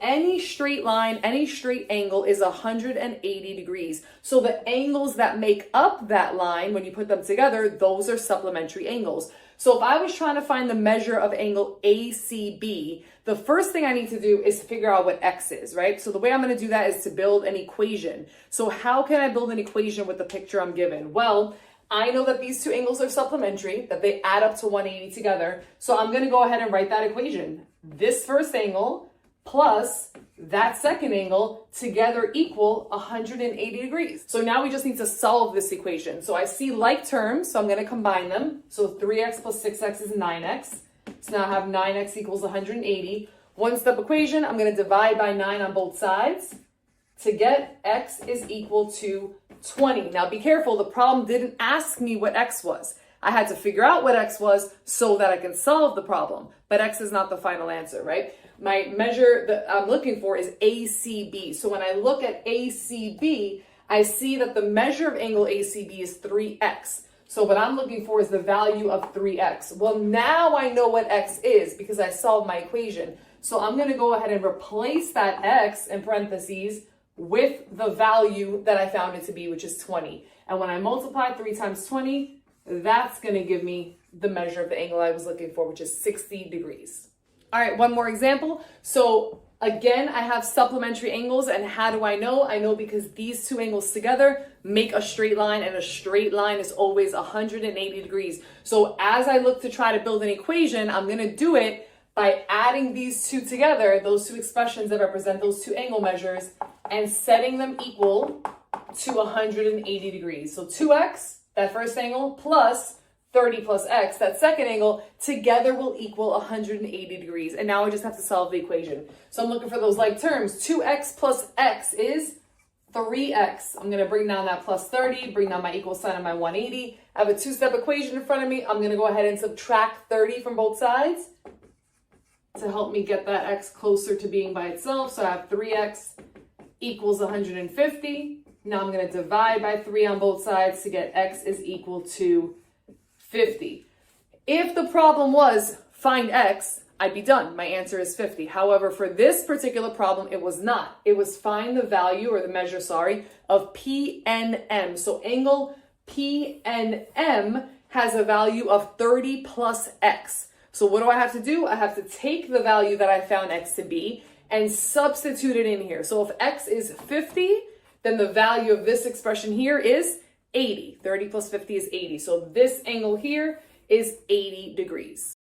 any straight line, any straight angle is 180 degrees. So the angles that make up that line, when you put them together, those are supplementary angles. So if I was trying to find the measure of angle ACB, the first thing I need to do is figure out what X is, right? So the way I'm going to do that is to build an equation. So how can I build an equation with the picture I'm given? Well, I know that these two angles are supplementary, that they add up to 180 together. So I'm going to go ahead and write that equation. This first angle plus that second angle together equal 180 degrees. So now we just need to solve this equation. So I see like terms, so I'm going to combine them. So 3x plus 6x is 9x. So now I have 9x equals 180. One step equation, I'm going to divide by 9 on both sides to get x is equal to 20. Now be careful, the problem didn't ask me what x was. I had to figure out what x was so that I can solve the problem. But x is not the final answer, right? My measure that I'm looking for is ACB. So when I look at ACB, I see that the measure of angle ACB is 3x. So what I'm looking for is the value of 3x. Well, now I know what x is because I solved my equation. So I'm going to go ahead and replace that x in parentheses with the value that I found it to be, which is 20. And when I multiply 3 times 20, that's going to give me the measure of the angle I was looking for, which is 60 degrees. All right, one more example. So again, I have supplementary angles, and how do I know? I know because these two angles together make a straight line, and a straight line is always 180 degrees. So as I look to try to build an equation, I'm going to do it by adding these two together, those two expressions that represent those two angle measures, and setting them equal to 180 degrees. So 2x, that first angle, plus 30 plus x, that second angle, together will equal 180 degrees. And now I just have to solve the equation. So I'm looking for those like terms. 2x plus x is 3x. I'm going to bring down that plus 30, bring down my equal sign on my 180. I have a two-step equation in front of me. I'm going to go ahead and subtract 30 from both sides to help me get that x closer to being by itself. So I have 3x equals 150. Now I'm going to divide by 3 on both sides to get x is equal to 50. If the problem was find x, I'd be done. My answer is 50. However, for this particular problem, it was not. It was find the value, or the measure, sorry, of PNM. So angle PNM has a value of 30 plus x. So what do I have to do? I have to take the value that I found x to be and substitute it in here. So if x is 50, then the value of this expression here is 80. 30 plus 50 is 80. So this angle here is 80 degrees.